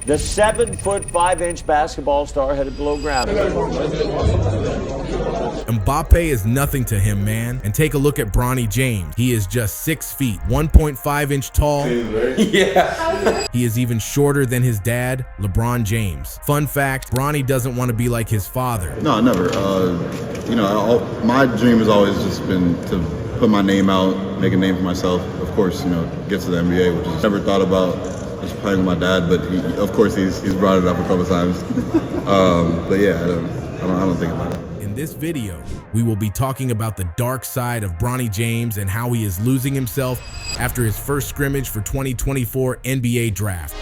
The 7'5" basketball star headed below ground. Mbappe is nothing to him, man. And take a look at Bronny James. He is just 6 feet, 1.5 inch tall. Yeah. He is even shorter than his dad, LeBron James. Fun fact, Bronny doesn't want to be like his father. No, never. My dream has always just been to put my name out, make a name for myself. Of course, get to the NBA, which I never thought about just playing with my dad, but of course he's brought it up a couple times. But yeah, I don't think about it. In this video, we will be talking about the dark side of Bronny James and how he is losing himself after his first scrimmage for 2024 NBA Draft.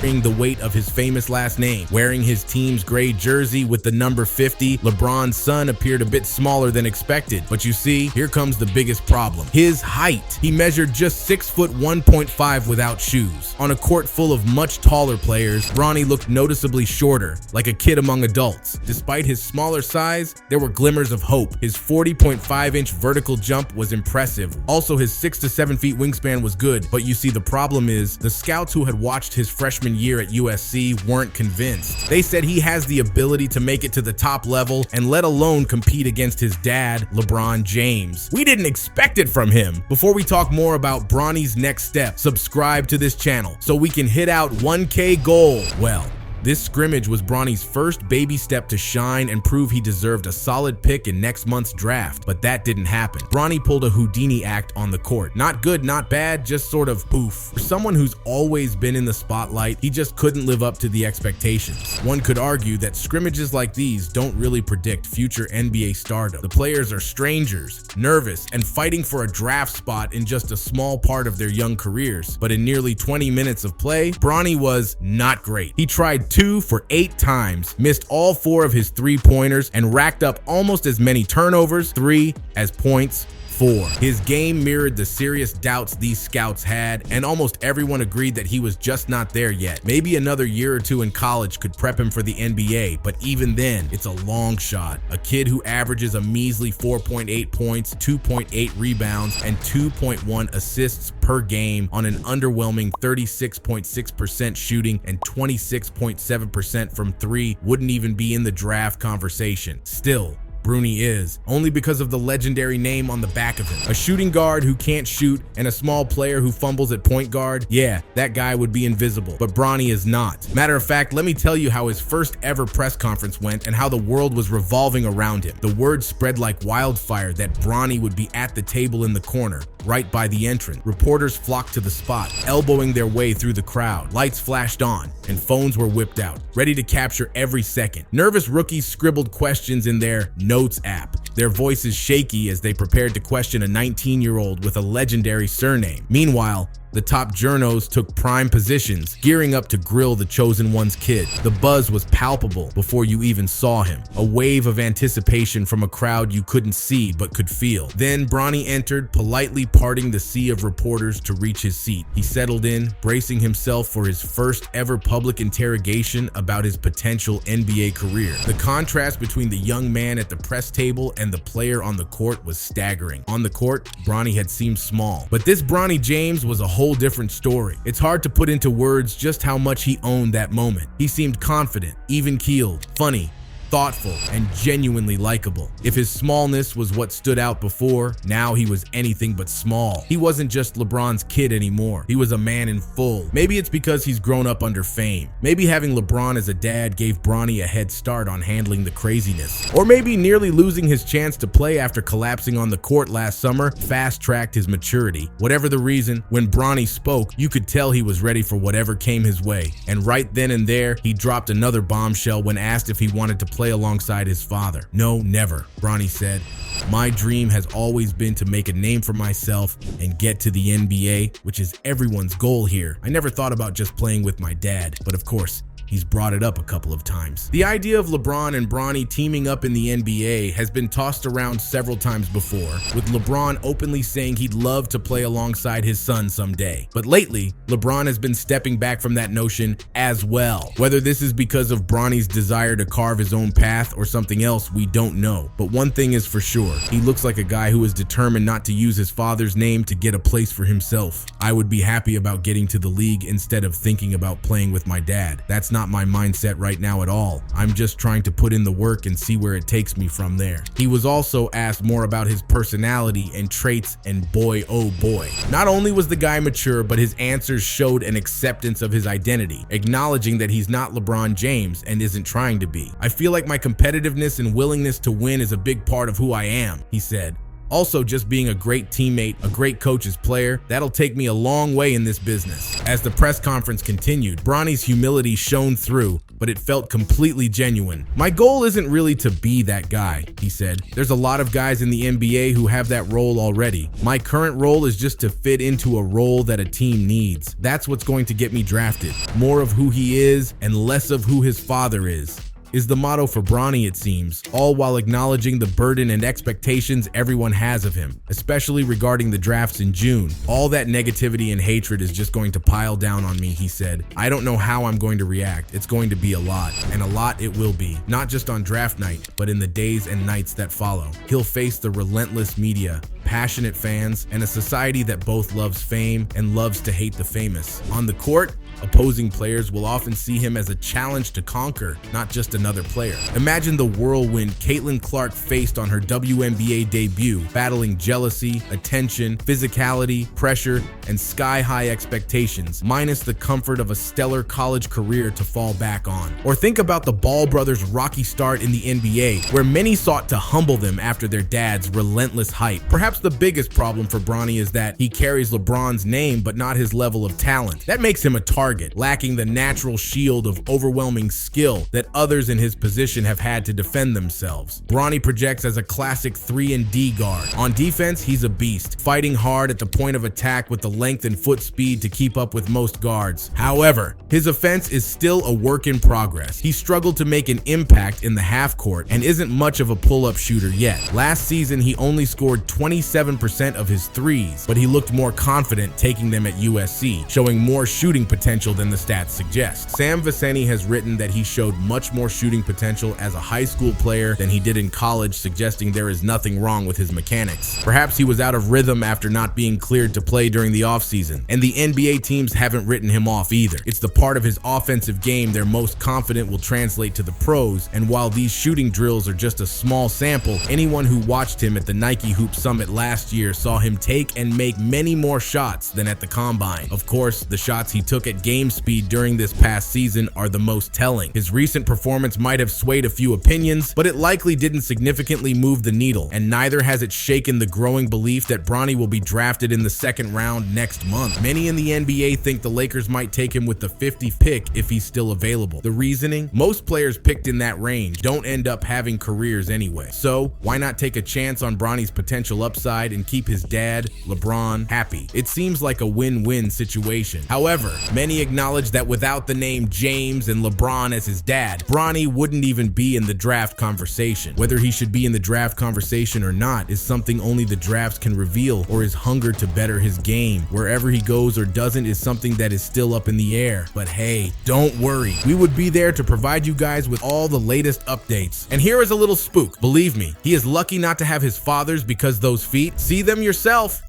The weight of his famous last name. Wearing his team's gray jersey with the number 50, LeBron's son appeared a bit smaller than expected. But you see, here comes the biggest problem. His height. He measured just 6'1.5" without shoes. On a court full of much taller players, Bronny looked noticeably shorter, like a kid among adults. Despite his smaller size, there were glimmers of hope. His 40.5-inch vertical jump was impressive. Also, his 6 to 7 feet wingspan was good. But you see, the problem is, the scouts who had watched his freshman year at USC weren't convinced. They said he has the ability to make it to the top level and let alone compete against his dad, LeBron James. We didn't expect it from him. Before we talk more about Bronny's next step, subscribe to this channel so we can hit out 1K goal. Well, this scrimmage was Bronny's first baby step to shine and prove he deserved a solid pick in next month's draft, but that didn't happen. Bronny pulled a Houdini act on the court. Not good, not bad, just sort of poof. For someone who's always been in the spotlight, he just couldn't live up to the expectations. One could argue that scrimmages like these don't really predict future NBA stardom. The players are strangers, nervous, and fighting for a draft spot in just a small part of their young careers. But in nearly 20 minutes of play, Bronny was not great. He tried 2 for 8 times, missed all 4 of his 3-pointers, and racked up almost as many turnovers, 3, as points, 4. His game mirrored the serious doubts these scouts had, and almost everyone agreed that he was just not there yet. Maybe another year or 2 in college could prep him for the NBA, but even then, it's a long shot. A kid who averages a measly 4.8 points, 2.8 rebounds, and 2.1 assists per game on an underwhelming 36.6% shooting and 26.7% from 3 wouldn't even be in the draft conversation. Still, Bronny is, only because of the legendary name on the back of him. A shooting guard who can't shoot and a small player who fumbles at point guard, yeah, that guy would be invisible, but Bronny is not. Matter of fact, let me tell you how his first ever press conference went and how the world was revolving around him. The word spread like wildfire that Bronny would be at the table in the corner, right by the entrance. Reporters flocked to the spot, elbowing their way through the crowd. Lights flashed on, and phones were whipped out, ready to capture every second. Nervous rookies scribbled questions in their Notes app, their voices shaky as they prepared to question a 19-year-old with a legendary surname. Meanwhile, the top journos took prime positions, gearing up to grill the chosen one's kid. The buzz was palpable before you even saw him, a wave of anticipation from a crowd you couldn't see but could feel. Then Bronny entered, politely parting the sea of reporters to reach his seat. He settled in, bracing himself for his first ever public interrogation about his potential NBA career. The contrast between the young man at the press table and the player on the court was staggering. On the court, Bronny had seemed small, but this Bronny James was a whole different story. It's hard to put into words just how much he owned that moment. He seemed confident, even-keeled, funny, thoughtful, and genuinely likable. If his smallness was what stood out before, now he was anything but small. He wasn't just LeBron's kid anymore. He was a man in full. Maybe it's because he's grown up under fame. Maybe having LeBron as a dad gave Bronny a head start on handling the craziness. Or maybe nearly losing his chance to play after collapsing on the court last summer fast-tracked his maturity. Whatever the reason, when Bronny spoke, you could tell he was ready for whatever came his way. And right then and there, he dropped another bombshell when asked if he wanted to play alongside his father. No, never, Bronny said. My dream has always been to make a name for myself and get to the NBA, which is everyone's goal here. I never thought about just playing with my dad, but of course, He's brought it up a couple of times. The idea of LeBron and Bronny teaming up in the NBA has been tossed around several times before, with LeBron openly saying he'd love to play alongside his son someday. But lately, LeBron has been stepping back from that notion as well. Whether this is because of Bronny's desire to carve his own path or something else, we don't know. But one thing is for sure, he looks like a guy who is determined not to use his father's name to get a place for himself. I would be happy about getting to the league instead of thinking about playing with my dad. That's not my mindset right now at all. I'm just trying to put in the work and see where it takes me from there. He was also asked more about his personality and traits, and boy, oh boy. Not only was the guy mature, but his answers showed an acceptance of his identity, acknowledging that he's not LeBron James and isn't trying to be. I feel like my competitiveness and willingness to win is a big part of who I am, he said. Also, just being a great teammate, a great coach's player, that'll take me a long way in this business. As the press conference continued, Bronny's humility shone through, but it felt completely genuine. My goal isn't really to be that guy, he said. There's a lot of guys in the NBA who have that role already. My current role is just to fit into a role that a team needs. That's what's going to get me drafted. More of who he is and less of who his father is the motto for Bronny, it seems, all while acknowledging the burden and expectations everyone has of him, especially regarding the drafts in June. All that negativity and hatred is just going to pile down on me, he said. I don't know how I'm going to react. It's going to be a lot, and a lot it will be, not just on draft night, but in the days and nights that follow. He'll face the relentless media, passionate fans, and a society that both loves fame and loves to hate the famous. On the court, opposing players will often see him as a challenge to conquer, not just another player. Imagine the whirlwind Caitlin Clark faced on her WNBA debut, battling jealousy, attention, physicality, pressure, and sky-high expectations, minus the comfort of a stellar college career to fall back on. Or think about the Ball brothers' rocky start in the NBA, where many sought to humble them after their dad's relentless hype. Perhaps the biggest problem for Bronny is that he carries LeBron's name but not his level of talent. That makes him a target, lacking the natural shield of overwhelming skill that others in his position have had to defend themselves. Bronny projects as a classic 3-and-D guard. On defense, he's a beast, fighting hard at the point of attack with the length and foot speed to keep up with most guards. However, his offense is still a work in progress. He struggled to make an impact in the half court and isn't much of a pull-up shooter yet. Last season, he only scored 27% of his threes, but he looked more confident taking them at USC, showing more shooting potential than the stats suggest. Sam Vecenie has written that he showed much more shooting potential as a high school player than he did in college, suggesting there is nothing wrong with his mechanics. Perhaps he was out of rhythm after not being cleared to play during the offseason, and the NBA teams haven't written him off either. It's the part of his offensive game they're most confident will translate to the pros, and while these shooting drills are just a small sample, anyone who watched him at the Nike Hoop Summit last year saw him take and make many more shots than at the Combine. Of course, the shots he took at game speed during this past season are the most telling. His recent performance might have swayed a few opinions, but it likely didn't significantly move the needle, and neither has it shaken the growing belief that Bronny will be drafted in the second round next month. Many in the NBA think the Lakers might take him with the 50th pick if he's still available. The reasoning? Most players picked in that range don't end up having careers anyway. So why not take a chance on Bronny's potential upside and keep his dad, LeBron, happy? It seems like a win-win situation. However, many acknowledge that without the name James and LeBron as his dad, Bronny wouldn't even be in the draft conversation. Whether he should be in the draft conversation or not is something only the drafts can reveal, or his hunger to better his game wherever he goes or doesn't is something that is still up in the air. But hey, don't worry. We would be there to provide you guys with all the latest updates. And here is a little spook. Believe me, he is lucky not to have his fathers, because those feet, see them yourself.